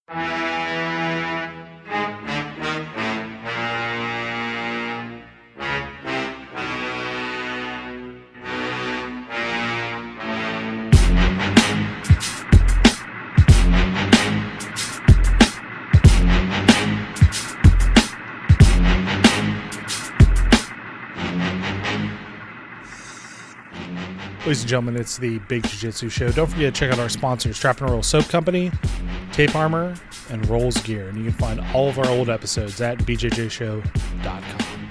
Ladies and gentlemen, it's the Big Jiu-Jitsu Show. Don't forget to check out our sponsors, Strap and Roll Soap Company, Tape Armor, and Rolls Gear. And you can find all of our old episodes at bjjshow.com.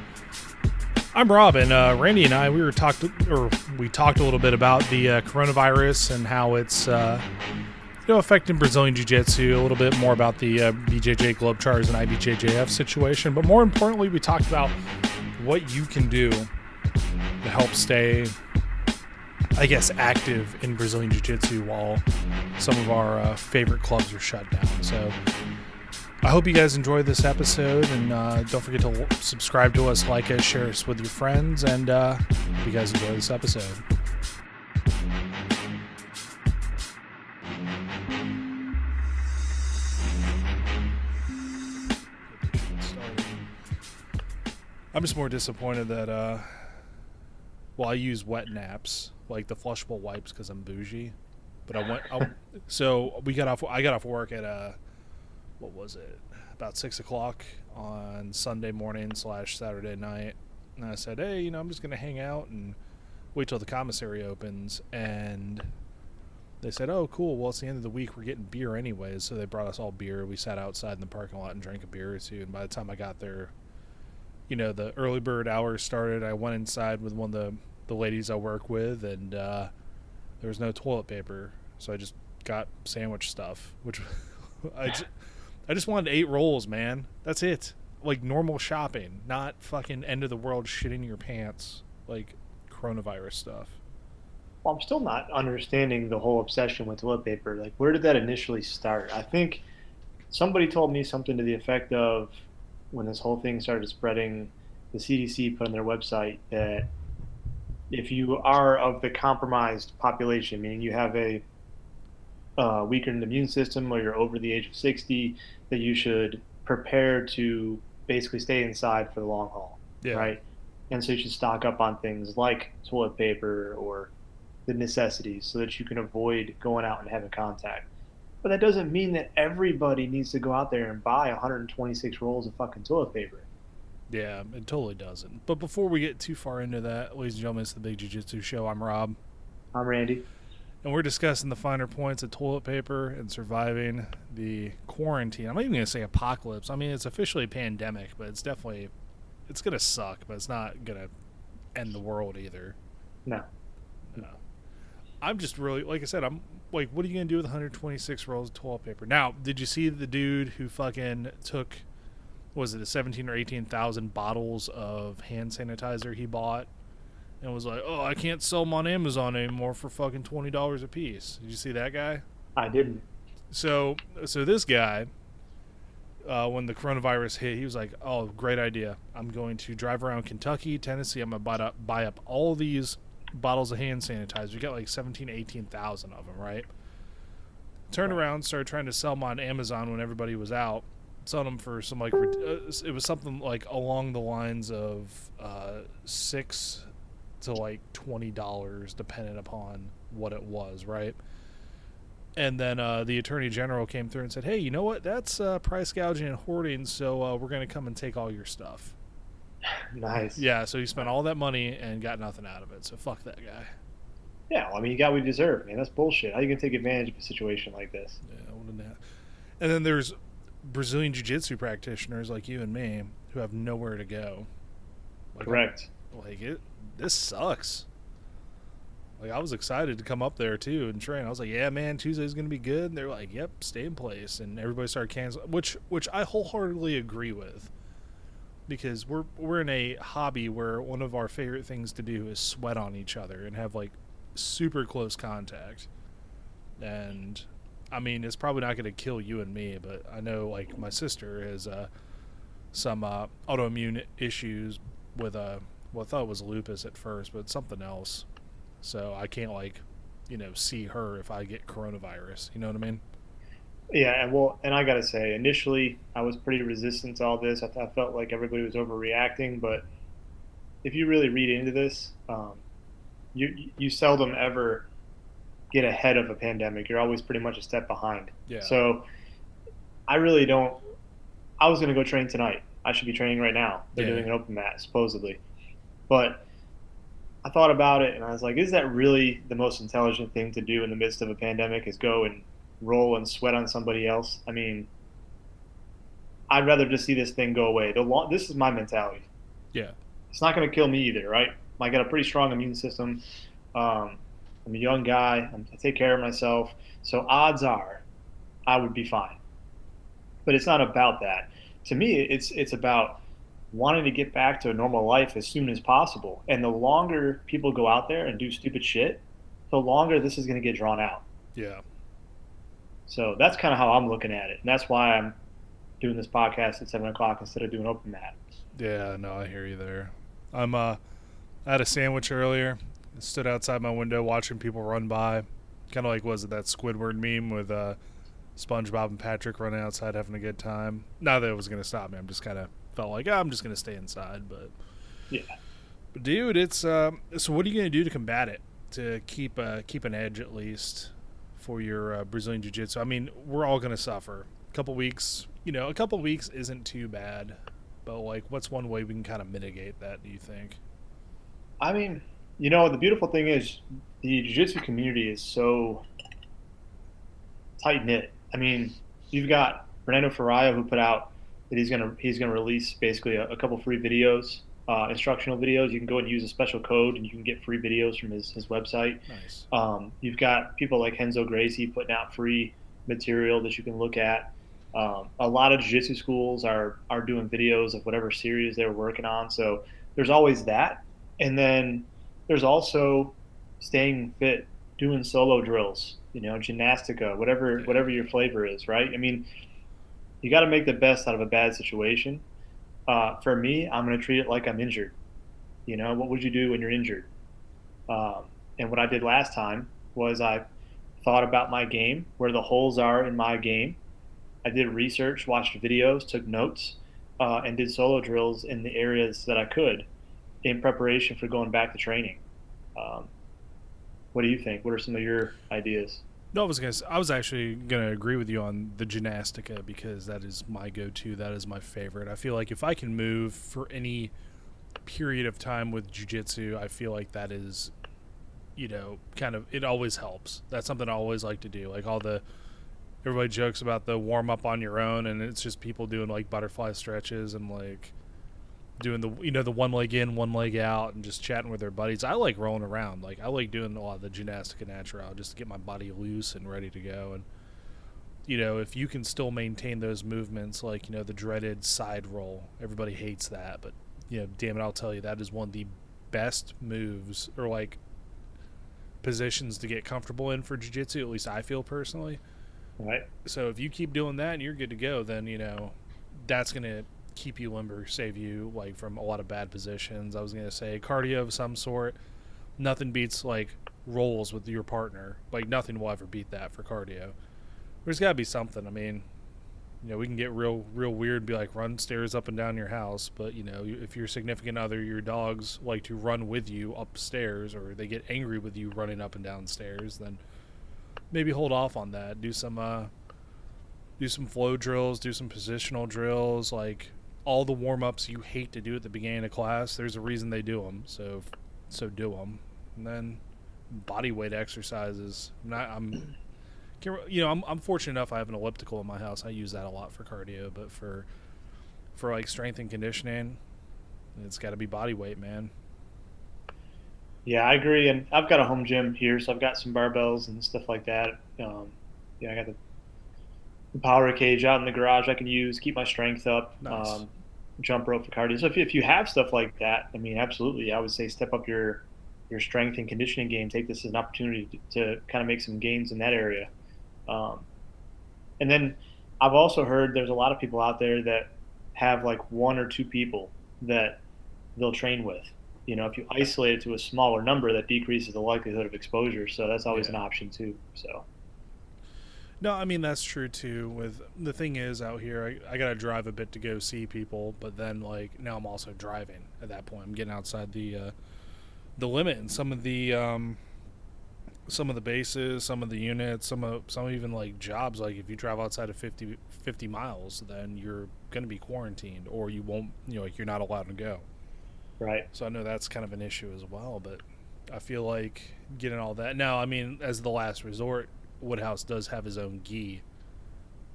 I'm Rob, and Randy and I, we talked a little bit about the coronavirus and how it's affecting Brazilian Jiu-Jitsu, a little bit more about the BJJ Globetrotters and IBJJF situation. But more importantly, we talked about what you can do to help stay, I guess, active in Brazilian Jiu-Jitsu while some of our favorite clubs are shut down. So I hope you guys enjoyed this episode, and don't forget to subscribe to us, like us, share us with your friends, and hope you guys enjoy this episode. I'm just more disappointed that I use wet naps, like the flushable wipes, because I'm bougie. But I got off work at what was it, about 6 o'clock on Sunday morning / Saturday night, and I said, hey, I'm just gonna hang out and wait till the commissary opens. And they said, oh, cool, well, it's the end of the week, we're getting beer anyways. So they brought us all beer. We sat outside in the parking lot and drank a beer or two, and by the time I got there, the early bird hours started. I went inside with one of the ladies I work with, and there was no toilet paper, so I just got sandwich stuff, which I just wanted 8 rolls, man. That's it. Like normal shopping, not fucking end of the world shit in your pants, like coronavirus stuff. Well, I'm still not understanding the whole obsession with toilet paper. Like, where did that initially start? I think somebody told me something to the effect of, when this whole thing started spreading, the CDC put on their website that if you are of the compromised population, meaning you have a weakened immune system or you're over the age of 60, that you should prepare to basically stay inside for the long haul, right? And so you should stock up on things like toilet paper or the necessities so that you can avoid going out and having contact. But that doesn't mean that everybody needs to go out there and buy 126 rolls of fucking toilet paper. Yeah, it totally doesn't. But before we get too far into that, ladies and gentlemen, it's the Big Jiu-Jitsu Show. I'm Rob. I'm Randy. And we're discussing the finer points of toilet paper and surviving the quarantine. I'm not even going to say apocalypse. I mean, it's officially a pandemic, but it's going to suck, but it's not going to end the world either. No. I'm just really, like I said, I'm like, what are you going to do with 126 rolls of toilet paper? Now, did you see the dude who fucking took, was it 17 or 18,000 bottles of hand sanitizer he bought and was like, oh, I can't sell them on Amazon anymore for fucking $20 a piece? Did you see that guy? I didn't. So this guy, when the coronavirus hit, he was like, oh, great idea. I'm going to drive around Kentucky, Tennessee. I'm going to buy up all these bottles of hand sanitizer. You got like 17, 18,000 of them, right? Turned around, started trying to sell them on Amazon when everybody was out. Selling them for some it was something like along the lines of $6 to like $20, depending upon what it was, right? And then the Attorney General came through and said, hey, you know what? That's price gouging and hoarding, so we're going to come and take all your stuff. Nice. Yeah, so he spent all that money and got nothing out of it, so fuck that guy. Yeah, well, I mean, you got what you deserve, man. That's bullshit. How are you going to take advantage of a situation like this? Yeah, wouldn't that? And then there's Brazilian Jiu-Jitsu practitioners like you and me who have nowhere to go. Like, correct. This sucks. Like, I was excited to come up there too and train. I was like, yeah, man, Tuesday's going to be good. And they're like, yep, stay in place. And everybody started canceling, which I wholeheartedly agree with. Because we're in a hobby where one of our favorite things to do is sweat on each other and have like super close contact. And I mean, it's probably not going to kill you and me, but I know like my sister has some autoimmune issues with I thought it was lupus at first, but something else. So I can't see her if I get coronavirus. You know what I mean? Yeah, and I gotta say, initially I was pretty resistant to all this. I felt like everybody was overreacting, but if you really read into this, you seldom ever get ahead of a pandemic. You're always pretty much a step behind. Yeah. So I really don't. I was gonna go train tonight. I should be training right now. They're Yeah. doing an open mat supposedly, but I thought about it and I was like, is that really the most intelligent thing to do in the midst of a pandemic? Is go and roll and sweat on somebody else? I mean, I'd rather just see this thing go away. This is my mentality. Yeah. It's not going to kill me either, right? I got a pretty strong immune system. I'm a young guy. I take care of myself. So odds are I would be fine. But it's not about that. To me, it's about wanting to get back to a normal life as soon as possible. And the longer people go out there and do stupid shit, the longer this is going to get drawn out. Yeah. So that's kind of how I'm looking at it. And that's why I'm doing this podcast at 7 o'clock instead of doing open mat. Yeah. No, I hear you there. I had a sandwich earlier. Stood outside my window watching people run by. Kind of like, was it that Squidward meme with SpongeBob and Patrick running outside having a good time? Not that it was going to stop me. I'm just kind of felt like, I'm just going to stay inside. Yeah. But dude, it's so what are you going to do to combat it? To keep an edge at least for your Brazilian Jiu-Jitsu? I mean, we're all going to suffer. A couple weeks isn't too bad. But like, what's one way we can kind of mitigate that? Do you think? I mean, the beautiful thing is the jiu-jitsu community is so tight knit. I mean, you've got Fernando Ferraya who put out that he's gonna release basically a couple free videos, instructional videos. You can go and use a special code, and you can get free videos from his website. Nice. You've got people like Henzo Gracie putting out free material that you can look at. A lot of jiu-jitsu schools are doing videos of whatever series they're working on. So there's always that, and then there's also staying fit, doing solo drills, gymnastica, Yeah. whatever your flavor is, right? I mean, you got to make the best out of a bad situation. For me, I'm going to treat it like I'm injured. What would you do when you're injured? And what I did last time was I thought about my game, where the holes are in my game. I did research, watched videos, took notes, and did solo drills in the areas that I could in preparation for going back to training. Um, what do you think? What are some of your ideas? No, I was actually gonna agree with you on the gymnastica because that is my go-to. That is my favorite. I feel like if I can move for any period of time with jujitsu, I feel like that is, kind of it always helps. That's something I always like to do. Like everybody jokes about the warm up on your own, and it's just people doing like butterfly stretches and like doing the one leg in, one leg out, and just chatting with their buddies. I like rolling around. Like I like doing a lot of the gymnastica natural just to get my body loose and ready to go. And if you can still maintain those movements, like the dreaded side roll, everybody hates that, but damn it, I'll tell you that is one of the best moves or like positions to get comfortable in for jiu-jitsu. At least I feel personally. Right? So if you keep doing that and you're good to go, then that's gonna keep you limber, save you like from a lot of bad positions. I was gonna say cardio of some sort. Nothing beats like rolls with your partner. Like nothing will ever beat that for cardio. There's got to be something. I mean, we can get real weird and be like run stairs up and down your house, but if your significant other, your dogs like to run with you upstairs or they get angry with you running up and down stairs, then maybe hold off on that. Do some flow drills, do some positional drills, like all the warm ups you hate to do at the beginning of class. There's a reason they do them, so do them. And then body weight exercises. I'm fortunate enough. I have an elliptical in my house. I use that a lot for cardio, but for like strength and conditioning, it's got to be body weight, man. Yeah, I agree. And I've got a home gym here, so I've got some barbells and stuff like that. I got the power cage out in the garage I can use, keep my strength up. Nice. Jump rope for cardio. So if you have stuff like that, I mean, absolutely, I would say step up your strength and conditioning game. Take this as an opportunity to kind of make some gains in that area. Um, and then I've also heard there's a lot of people out there that have like one or two people that they'll train with. If you isolate it to a smaller number, that decreases the likelihood of exposure. So that's always Yeah. an option too. So No, I mean that's true too. With the thing is out here, I gotta drive a bit to go see people, but then like now I'm also driving. At that point, I'm getting outside the limit, and some of the bases, some of the units, some even like jobs. Like if you drive outside of 50 miles, then you're gonna be quarantined, or you won't. You know, like you're not allowed to go. Right. So I know that's kind of an issue as well. But I feel like getting all that now. I mean, as the last resort, Woodhouse does have his own gi.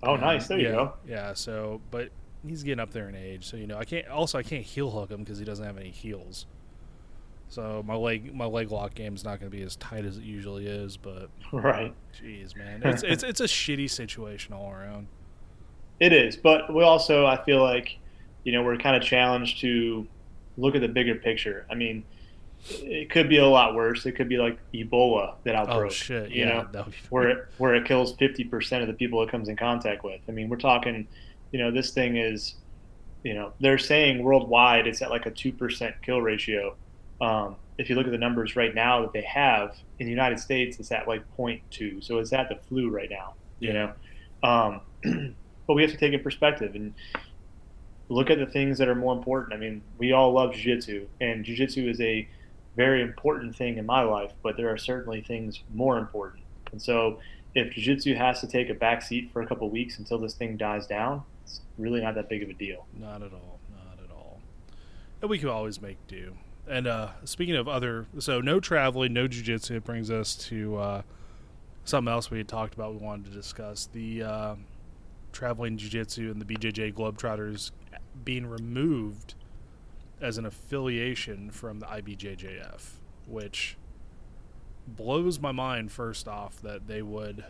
Oh, nice. And There you yeah, go. yeah. So, but he's getting up there in age, so you know, I can't. Also, I can't heel hook him because he doesn't have any heels. So my leg lock game's not going to be as tight as it usually is. But Right. jeez, man, it's a shitty situation all around. It is, but we also, I feel like, we're kind of challenged to look at the bigger picture. I mean, it could be a lot worse. It could be like Ebola that Oh outbroke, shit, yeah, that would be. where it kills 50% of the people it comes in contact with. I mean, we're talking, this thing is, they're saying worldwide it's at like a 2% kill ratio. If you look at the numbers right now that they have in the United States, it's at like 0.2. So it's at the flu right now, Yeah, Um, but we have to take in perspective and look at the things that are more important. I mean, we all love jiu-jitsu, and jiu-jitsu is a very important thing in my life, but there are certainly things more important. And so if jiu-jitsu has to take a back seat for a couple of weeks until this thing dies down, it's really not that big of a deal. not at all, not at all. And we could always make do. And speaking of other, so no traveling, no jujitsu. It brings us to something else we had talked about. We wanted to discuss the traveling jiu-jitsu and the BJJ Globetrotters being removed as an affiliation from the IBJJF, which blows my mind. First off, that they would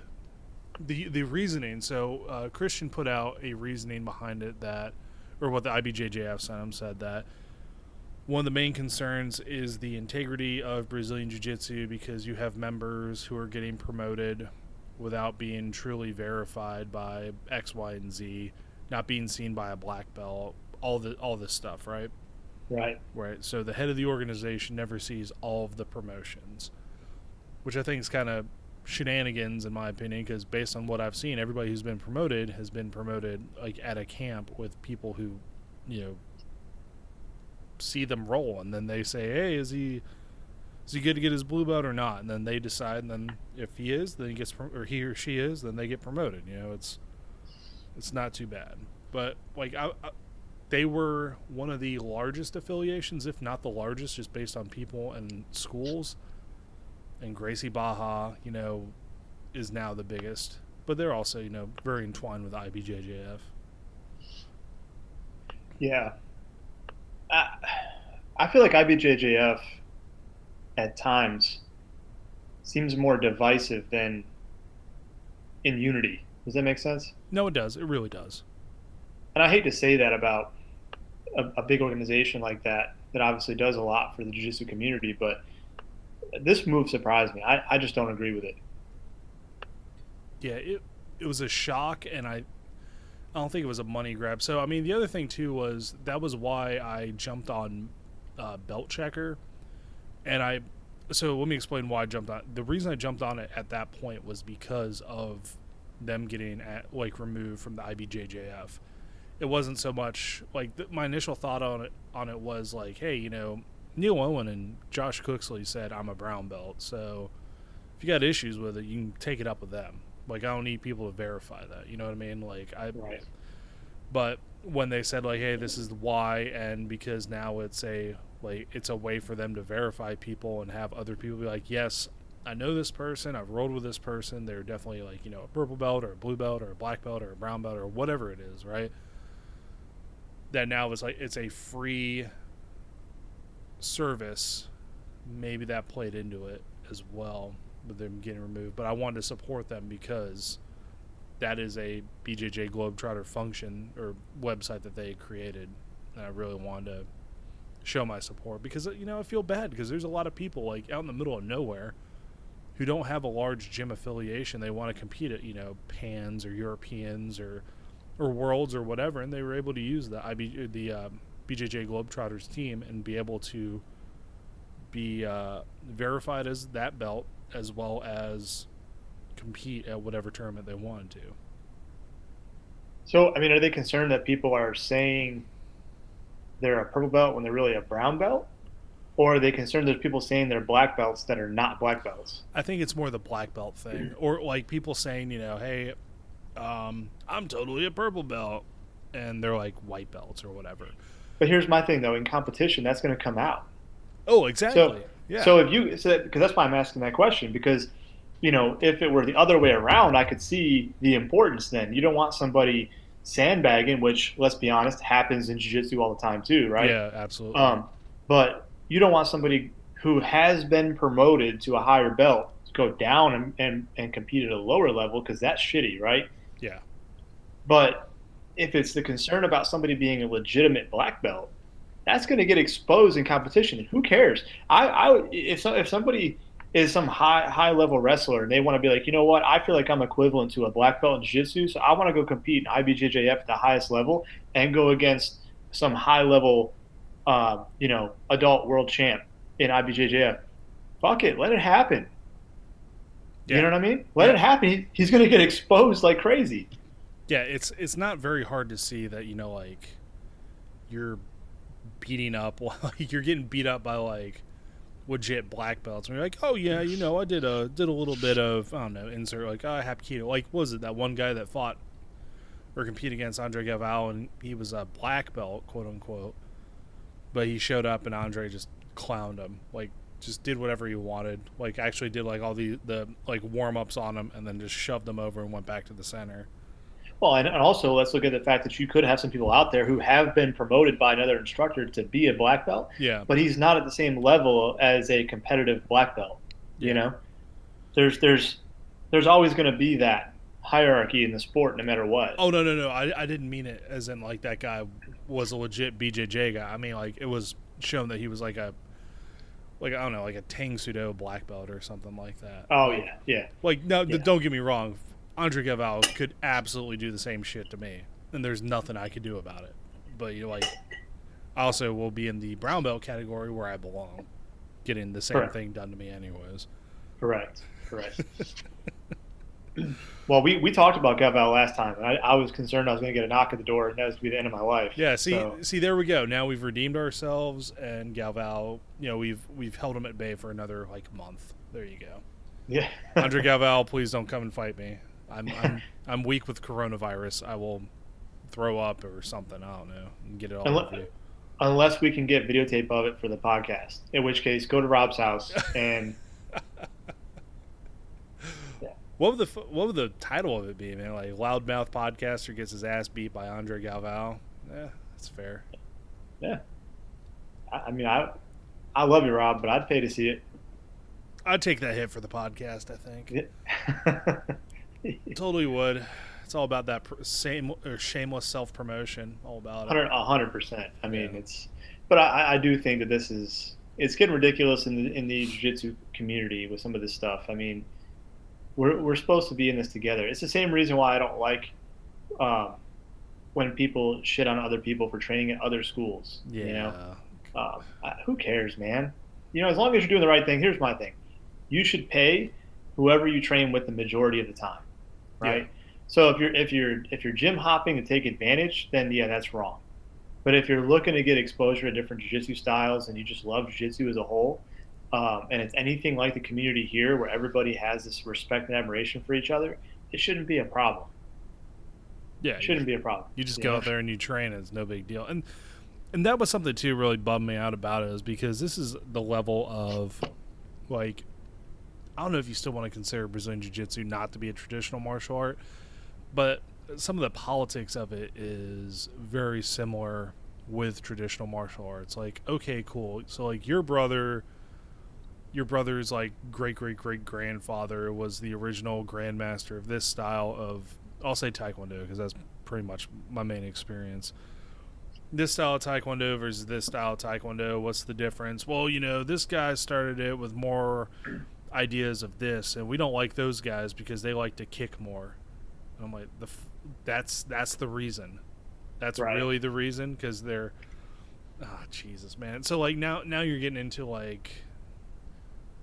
the reasoning. So Christian put out a reasoning behind it that, or what the IBJJF said that one of the main concerns is the integrity of Brazilian Jiu-Jitsu because you have members who are getting promoted without being truly verified by X, Y, and Z, not being seen by a black belt, all this stuff, right? Right. Right. So the head of the organization never sees all of the promotions, which I think is kind of shenanigans in my opinion. Because based on what I've seen, everybody who's been promoted has been promoted like at a camp with people who, you know, see them roll, and then they say, "Hey, is he good to get his blue belt or not?" And then they decide, and then if he is, then he gets, or he or she is, then they get promoted. You know, it's not too bad. But like they were one of the largest affiliations, if not the largest, just based on people and schools. And Gracie Baja, you know, is now the biggest, but they're also, you know, very entwined with IBJJF. Yeah. I, I feel like IBJJF at times seems more divisive than in unity. Does that make sense? No, it does. It really does. And I hate to say that about a big organization like that, that obviously does a lot for the jiu-jitsu community, but this move surprised me. I just don't agree with it. Yeah, it was a shock, and I don't think it was a money grab. So I mean, the other thing too was that was why I jumped on Belt Checker, and I. So let me explain why I jumped on. The reason I jumped on it at that point was because of them getting removed from the IBJJF. It wasn't so much like my initial thought on it was like, hey, you know, Neil Owen and Josh Cooksley said I'm a brown belt, so if you got issues with it, you can take it up with them. Like I don't need people to verify that. You know what I mean? Like I. Right. But when they said like, hey, this is why, and because now it's a way for them to verify people and have other people be like, yes, I know this person, I've rolled with this person, they're definitely like, you know, a purple belt or a blue belt or a black belt or a brown belt or whatever it is, right? That now it's like it's a free service. Maybe that played into it as well with them getting removed. But I wanted to support them because that is a BJJ Globetrotter function or website that they created, and I really wanted to show my support because, you know, I feel bad because there's a lot of people like out in the middle of nowhere who don't have a large gym affiliation. They want to compete at, you know, Pans or Europeans or Worlds or whatever, and they were able to use the BJJ Globetrotters team and be able to be verified as that belt as well as compete at whatever tournament they wanted to. So, I mean, are they concerned that people are saying they're a purple belt when they're really a brown belt? Or are they concerned there's people saying they're black belts that are not black belts? I think it's more the black belt thing, or like people saying, hey, I'm totally a purple belt, and they're like white belts or whatever. But here's my thing, though. In competition, that's going to come out. Oh, So, exactly. Yeah. so if you, so, because that's why I'm asking that question, because, if it were the other way around, I could see the importance then. You don't want somebody sandbagging, which, let's be honest, happens in jiu-jitsu all the time too, right? Yeah, absolutely. But you don't want somebody who has been promoted to a higher belt to go down and compete at a lower level, because that's shitty, right? Yeah. But if it's the concern about somebody being a legitimate black belt, that's going to get exposed in competition. And who cares? If somebody is some high level wrestler and they want to be like, you know what, I feel like I'm equivalent to a black belt in jiu-jitsu, so I want to go compete in IBJJF at the highest level and go against some high level, adult world champ in IBJJF. Fuck it, let it happen. Yeah. You know what I mean? Let it happen. He's going to get exposed like crazy. Yeah, it's not very hard to see that, like you're beating up, like you're getting beat up by like legit black belts, and you're like, oh yeah, I did a little bit of, I don't know, insert like, Hapkido. Like, what was it that one guy that fought or competed against Andre Galvao, and he was a black belt, quote unquote, but he showed up and Andre just clowned him, like just did whatever he wanted, like actually did like all the like warm-ups on him and then just shoved them over and went back to the center. Well, and also let's look at the fact that you could have some people out there who have been promoted by another instructor to be a black belt, Yeah. but he's not at the same level as a competitive black belt. Yeah. There's always going to be that hierarchy in the sport, no matter what. Oh no! I didn't mean it as in like that guy was a legit BJJ guy. I mean like it was shown that he was like I don't know, like a Tang Sudo black belt or something like that. Oh yeah. Like no, don't get me wrong. Andre Galvao could absolutely do the same shit to me, and there's nothing I could do about it. But I also will be in the brown belt category where I belong, getting the same thing done to me anyways. Correct. Well, we talked about Galvao last time, and I was concerned I was going to get a knock at the door, and that was going to be the end of my life. Yeah, see, there we go. Now we've redeemed ourselves, and Galvao, we've held him at bay for another like month. There you go. Yeah. Andre Galvao, please don't come and fight me. I'm weak with coronavirus. I will throw up or something. I don't know. And get it all over you. Unless we can get videotape of it for the podcast, in which case go to Rob's house and. Yeah. What would the title of it be, man? Like loudmouth podcaster gets his ass beat by Andre Galvao. Yeah, that's fair. Yeah. I mean, I love you, Rob, but I'd pay to see it. I'd take that hit for the podcast, I think. Yeah. Totally would. It's all about that shameless self-promotion. All about it. 100%. I mean, but I do think that it's getting ridiculous in the jiu-jitsu community with some of this stuff. I mean, we're supposed to be in this together. It's the same reason why I don't like when people shit on other people for training at other schools. Yeah. Who cares, man? As long as you're doing the right thing. Here's my thing: you should pay whoever you train with the majority of the time, right? Yeah. So if you're gym hopping to take advantage, then yeah, that's wrong. But if you're looking to get exposure to different jiu-jitsu styles and you just love jiu-jitsu as a whole, and it's anything like the community here where everybody has this respect and admiration for each other, it shouldn't be a problem. Yeah, it shouldn't be a problem. You just go out there and you train, and it's no big deal. And that was something too really bummed me out about it, is because this is the level of like, I don't know if you still want to consider Brazilian Jiu-Jitsu not to be a traditional martial art, but some of the politics of it is very similar with traditional martial arts. Like, okay, cool. So like your brother's like great grandfather was the original grandmaster of this style of, I'll say Taekwondo because that's pretty much my main experience. This style of Taekwondo versus this style of Taekwondo, what's the difference? Well, this guy started it with more ideas of this, and we don't like those guys because they like to kick more. And I'm like, that's the reason. That's right. Really the reason, because they're, Jesus, man. So like now you're getting into like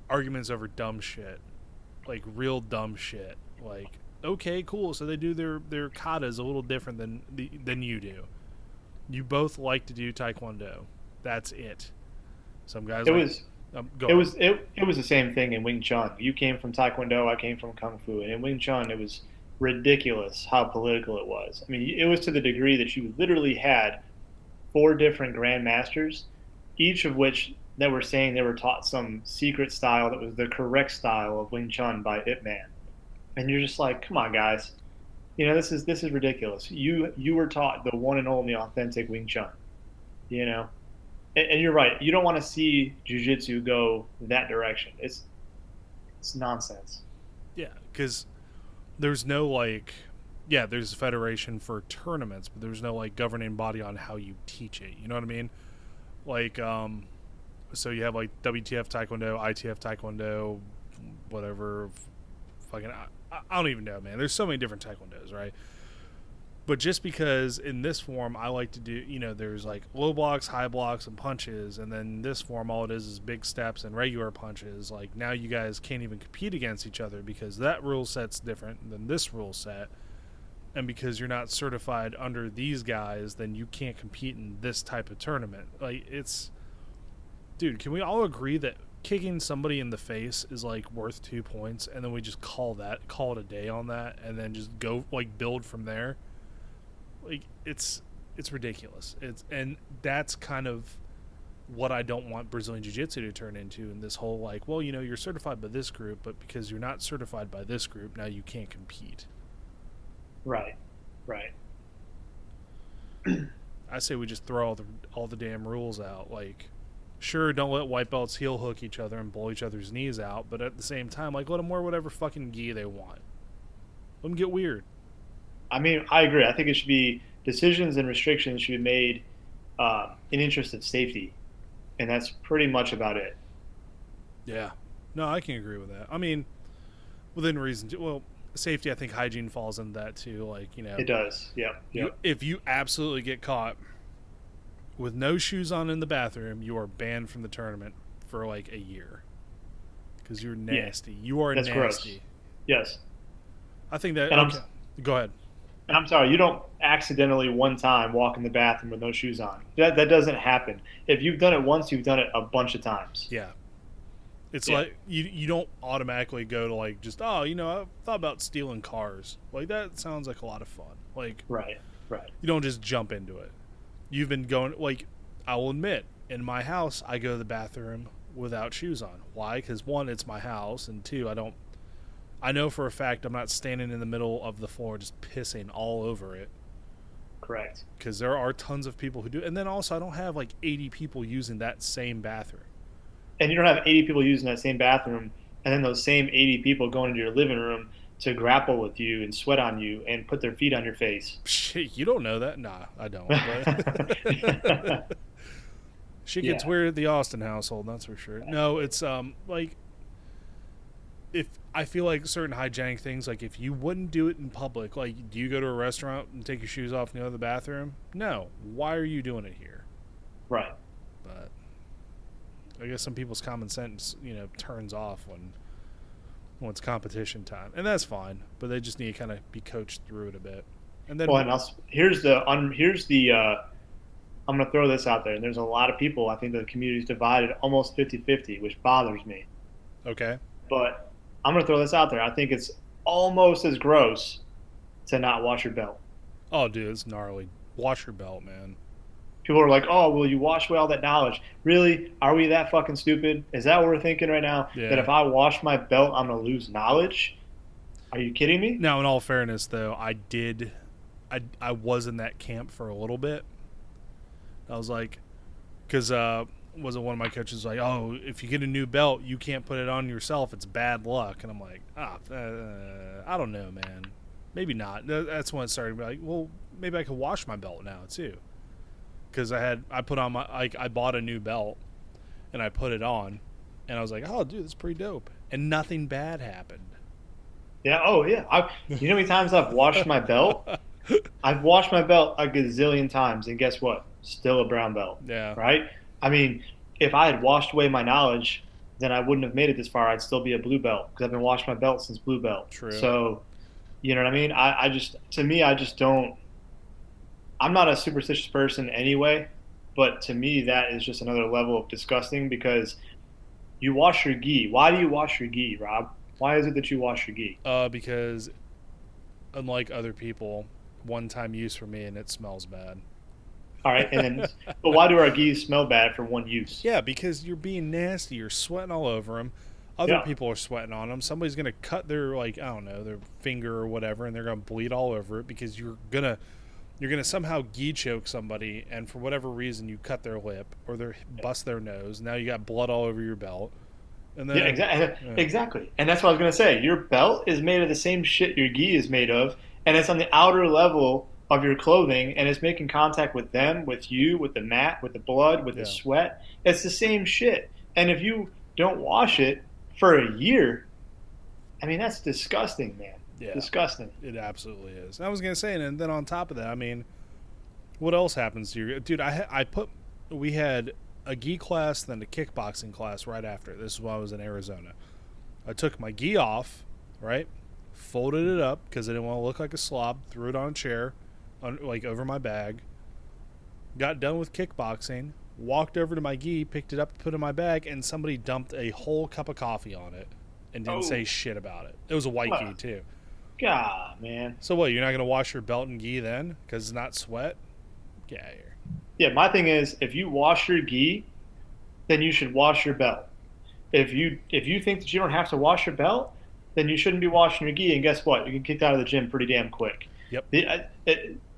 arguments over dumb shit, like real dumb shit, Like, okay, cool. So they do their katas a little different than you do. You both like to do taekwondo. That's it. Some guys It like. was Go it ahead. was it was the same thing in Wing Chun. You came from Taekwondo, I came from Kung Fu, and in Wing Chun it was ridiculous how political it was. I mean, it was to the degree that you literally had four different grandmasters, each of which that were saying they were taught some secret style that was the correct style of Wing Chun by Ip Man. And you're just like, come on, guys. This is ridiculous. You were taught the one and only authentic Wing Chun. You know, and you're right. You don't want to see jujitsu go that direction. It's nonsense. Yeah, because there's no like, yeah, there's a federation for tournaments, but there's no like governing body on how you teach it. You know what I mean? Like, so you have like WTF Taekwondo, ITF Taekwondo, whatever. Fucking, I don't even know, man. There's so many different Taekwondos, right? But just because in this form I like to do, there's like low blocks, high blocks, and punches, and then this form all it is big steps and regular punches. Like now you guys can't even compete against each other because that rule set's different than this rule set, and because you're not certified under these guys, then you can't compete in this type of tournament. Like it's, dude, can we all agree that kicking somebody in the face is like worth 2 points, and then we just call it a day on that, and then just go like build from there? Like it's ridiculous. And that's kind of what I don't want Brazilian Jiu-Jitsu to turn into, in this whole like, well, you're certified by this group, but because you're not certified by this group, now you can't compete. Right, right. I say we just throw all the damn rules out. Like, sure, don't let white belts heel hook each other and blow each other's knees out, but at the same time, like, let them wear whatever fucking gi they want. Let them get weird. I mean, I agree. I think it should be decisions and restrictions should be made in interest of safety, and that's pretty much about it. Yeah. No, I can agree with that. I mean, within reason. Well, safety, I think hygiene falls into that too. Like, It does. Yep. Yep. if you absolutely get caught with no shoes on in the bathroom, you are banned from the tournament for like a year because you're nasty. Yeah, You are that's gross. nasty. Yes. I think that. And I'm Okay, go ahead. and I'm sorry, you don't accidentally one time walk in the bathroom with no shoes on. That doesn't happen. If you've done it once, you've done it a bunch of times. Yeah, it's Yeah. like you don't automatically go to like just I thought about stealing cars. Like that sounds like a lot of fun. Like Right. Right. you don't just jump into it. You've been going like, I will admit, in my house I go to the bathroom without shoes on. Why? Because one, it's my house, and two, I know for a fact I'm not standing in the middle of the floor just pissing all over it, Correct. because there are tons of people who do. And then also I don't have like 80 people using that same bathroom. And you don't have 80 people using that same bathroom, and then those same 80 people going into your living room to grapple with you and sweat on you and put their feet on your face. Shit, you don't know that? Nah, I don't. But shit gets Yeah. weird at the Austin household, that's for sure. No, it's like, if I feel like certain hygienic things, like if you wouldn't do it in public, like, do you go to a restaurant and take your shoes off and go to the bathroom? No. Why are you doing it here? Right. But I guess some people's common sense, turns off when it's competition time, and that's fine. But they just need to kind of be coached through it a bit. And then, Well, and I'm going to throw this out there. And there's a lot of people, I think the community's divided almost 50-50, which bothers me. okay, But I'm going to throw this out there. I think it's almost as gross to not wash your belt. oh dude, it's gnarly. Wash your belt, man. People are like, oh, well, you wash away all that knowledge. Really? Are we that fucking stupid? Is that what we're thinking right now? Yeah. That if I wash my belt, I'm going to lose knowledge? Are you kidding me? Now, in all fairness, though, I was in that camp for a little bit. I was like, because wasn't one of my coaches like, oh, if you get a new belt, you can't put it on yourself. It's bad luck. And I'm like, I don't know, man. Maybe not. That's when it started to be like, well, maybe I could wash my belt now too. Because I put on I bought a new belt and I put it on, and I was like, oh, dude, that's pretty dope. And nothing bad happened. Yeah. Oh, yeah. You know how many times I've washed my belt? I've washed my belt a gazillion times, and guess what? Still a brown belt. Yeah. Right? I mean, if I had washed away my knowledge, then I wouldn't have made it this far. I'd still be a blue belt because I've been washing my belt since blue belt. True. So You know what I mean? I just, to me, I just don't. I'm not a superstitious person anyway, but to me, that is just another level of disgusting because you wash your gi. Why do you wash your gi, Rob? Why is it that you wash your gi? Because unlike other people, one time use for me and it smells bad. All right, and then, but why do our gis smell bad for one use? Yeah, because you're being nasty. You're sweating all over them. Other Yeah, people are sweating on them. Somebody's gonna cut their like I don't know their finger or whatever, and they're gonna bleed all over it because you're gonna somehow gi choke somebody, and for whatever reason you cut their lip or they bust their nose. Now you got blood all over your belt, and yeah, then exactly, yeah, exactly. And that's what I was gonna say. Your belt is made of the same shit your gi is made of, and it's on the outer level of your clothing, and it's making contact with them, with you, with the mat, with the blood, with the yeah, sweat. It's the same shit. And if you don't wash it for a year, I mean, that's disgusting, man. yeah, Disgusting. it absolutely is. I was gonna say, and then on top of that, I mean, what else happens to you, dude? We had a gi class, then a kickboxing class right after. This is when I was in Arizona. I took my gi off, right? Folded it up because I didn't want to look like a slob. Threw it on a chair, like over my bag. Got done with kickboxing. Walked over to my gi, picked it up, put it in my bag, and somebody dumped a whole cup of coffee on it and didn't say Oh, shit about it. It was a white gi well, too. God, man. So what? You're not gonna wash your belt and gi then because it's not sweat? Get out of here. Yeah, my thing is, if you wash your gi, then you should wash your belt. If you think that you don't have to wash your belt, then you shouldn't be washing your gi. And guess what? You get kicked out of the gym pretty damn quick. Yep.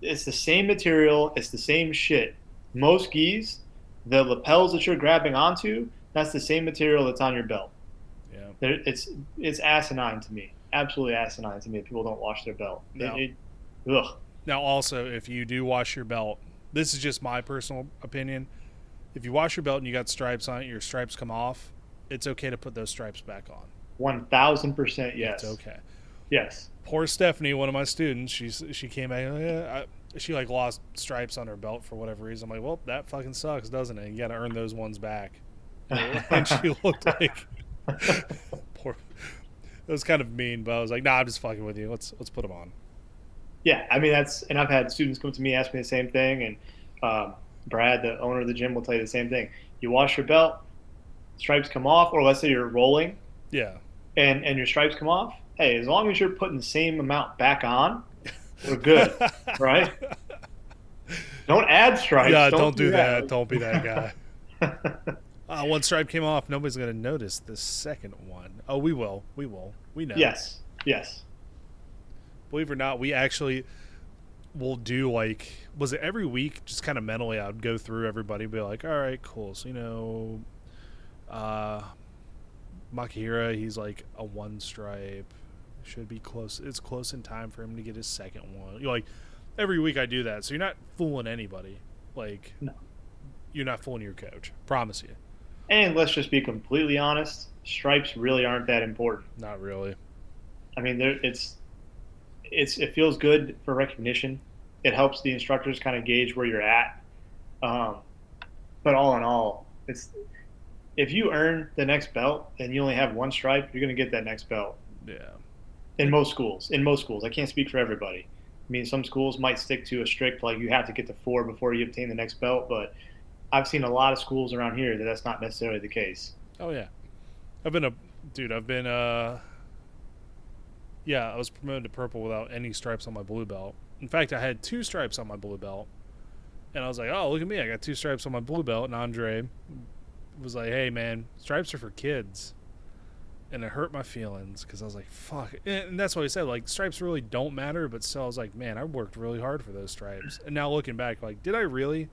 It's the same material. It's the same shit. Most gis, the lapels that you're grabbing onto, that's the same material that's on your belt. Yeah. It's asinine to me. Absolutely asinine to me if people don't wash their belt. Now, Ugh. now also, if you do wash your belt, this is just my personal opinion. If you wash your belt and you got stripes on it, your stripes come off. It's okay to put those stripes back on. 1000% It's yes. okay. Yes. Poor Stephanie, one of my students, she came back. Oh, yeah, she like lost stripes on her belt for whatever reason. I'm like, well, that fucking sucks, doesn't it? You got to earn those ones back. And she looked like poor. It was kind of mean, but I was like, nah, I'm just fucking with you. Let's put them on. Yeah, I mean and I've had students come to me ask me the same thing, and Brad, the owner of the gym, will tell you the same thing. You wash your belt, stripes come off, or let's say you're rolling, Yeah. and your stripes come off. Hey, as long as you're putting the same amount back on, we're good, right? Don't add stripes. Yeah, Don't don't do do that. that. Don't be that guy. One stripe came off. Nobody's gonna notice the second one. Oh, we will. We will. We know. Yes, yes. Believe it or not, we actually will do like was it every week? Just kind of mentally, I'd go through everybody, and be like, all right, cool. So uh, Makihira, he's like a one stripe. Should be close. It's close in time for him to get his second one. Like every week I do that, so you're not fooling anybody. Like No. you're not fooling your coach. Promise you. And let's just be completely honest. Stripes really aren't that important. Not really. I mean, it feels good for recognition. It helps the instructors kind of gauge where you're at. Um, but all in all, it's if you earn the next belt and you only have one stripe, you're going to get that next belt. Yeah. In most schools, I can't speak for everybody. I mean, some schools might stick to a strict like you have to get to four before you obtain the next belt, but I've seen a lot of schools around here that that's not necessarily the case. Oh yeah. I've been a dude. I've been yeah. I was promoted to purple without any stripes on my blue belt. In fact, I had two stripes on my blue belt, and I was like, "Oh, look at me! I got two stripes on my blue belt." And Andre was like, "Hey, man, stripes are for kids," and it hurt my feelings because I was like, "Fuck!" And that's what he said. Like, stripes really don't matter, but still, I was like, "Man, I worked really hard for those stripes." And now looking back, like, did I really,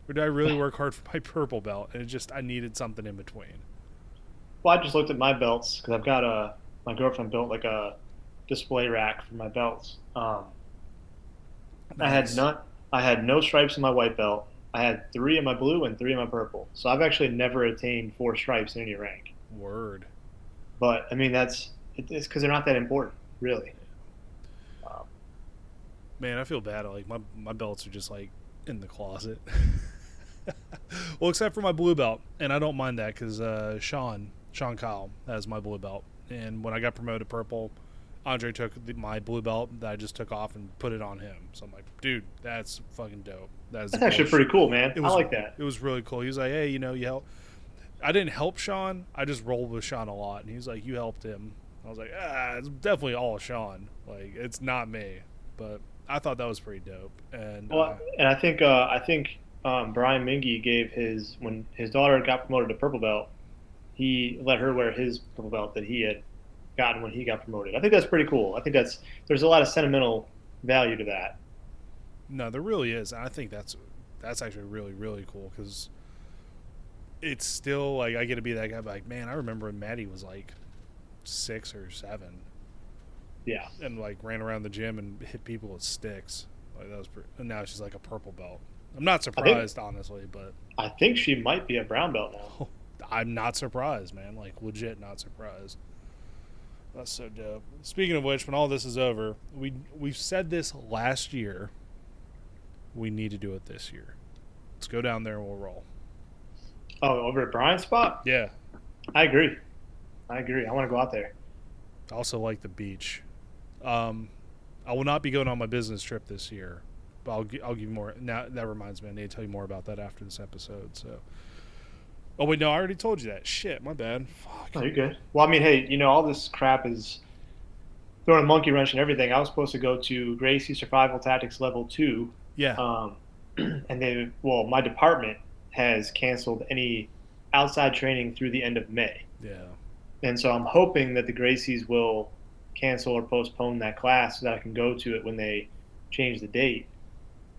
or did I really work hard for my purple belt? And it just I needed something in between. Well, I just looked at my belts because I've got my girlfriend built like a display rack for my belts. I had Nice. none. I had no stripes in my white belt. I had three in my blue and three in my purple. So I've actually never attained four stripes in any rank. Word. But I mean, it's because they're not that important, really. Um, Man, I feel bad. Like my belts are just like in the closet. Well, except for my blue belt, and I don't mind that because Sean Kyle has my blue belt, and when I got promoted to purple, Andre took my blue belt that I just took off and put it on him. So I'm like, dude, that's fucking dope. That is That's actually pretty cool, man. It I was like that. it was really cool. He was like, hey, you help. I didn't help Sean. I just rolled with Sean a lot, and he's like, you helped him. I was like, it's definitely all Sean. Like, it's not me. But I thought that was pretty dope. And Well, and I think Brian Mingy gave when his daughter got promoted to purple belt, he let her wear his purple belt that he had gotten when he got promoted. I think that's pretty cool. I think there's a lot of sentimental value to that. no, there really is. And I think that's actually really, really cool because it's still like I get to be that guy. Like, man, I remember when Maddie was like 6 or 7, Yeah, and like ran around the gym and hit people with sticks. Like that was pretty. And now she's like a purple belt. I'm not surprised, honestly, but I think she might be a brown belt now. I'm not surprised, man. Like legit, not surprised. That's so dope. Speaking of which, when all this is over, we've said this last year. We need to do it this year. Let's go down there and we'll roll. Oh, over at Brian's spot? Yeah. I agree. I want to go out there. I also like the beach. I will not be going on my business trip this year, but I'll give you more. Now that reminds me, I need to tell you more about that after this episode. So, oh wait, no, I already told you that. Shit, my bad. Fuck. Oh, you're good. Well, I mean, hey, all this crap is throwing a monkey wrench and everything. I was supposed to go to Gracie Survival Tactics Level 2. Yeah. And my department has canceled any outside training through the end of May. Yeah. And so I'm hoping that the Gracies will cancel or postpone that class so that I can go to it when they change the date.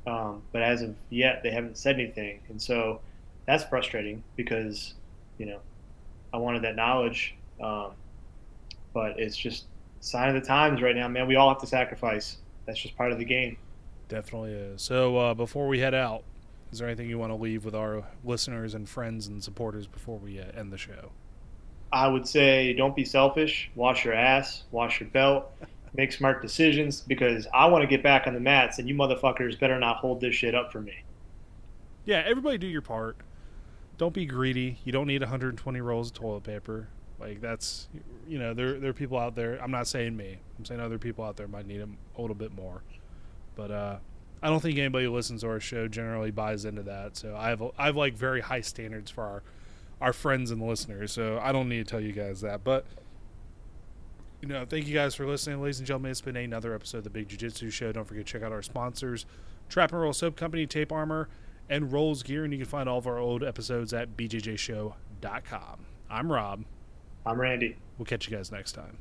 But as of yet, they haven't said anything. And so that's frustrating because, I wanted that knowledge. But it's just a sign of the times right now, man. We all have to sacrifice. That's just part of the game. Definitely is. So before we head out, is there anything you want to leave with our listeners and friends and supporters before we end the show? I would say don't be selfish. Wash your ass. Wash your belt. Make smart decisions because I want to get back on the mats, and you motherfuckers better not hold this shit up for me. Yeah, everybody do your part. Don't be greedy. You don't need 120 rolls of toilet paper. Like that's, there are people out there. I'm not saying me. I'm saying other people out there might need a little bit more. But I don't think anybody who listens to our show generally buys into that. So I have like very high standards for our friends and listeners. So I don't need to tell you guys that. But thank you guys for listening, ladies and gentlemen. It's been another episode of the Big Jiu-Jitsu Show. Don't forget to check out our sponsors, Trap and Roll Soap Company, Tape Armor, and Rolls Gear. And you can find all of our old episodes at bjjshow.com. I'm Rob. I'm Randy. We'll catch you guys next time.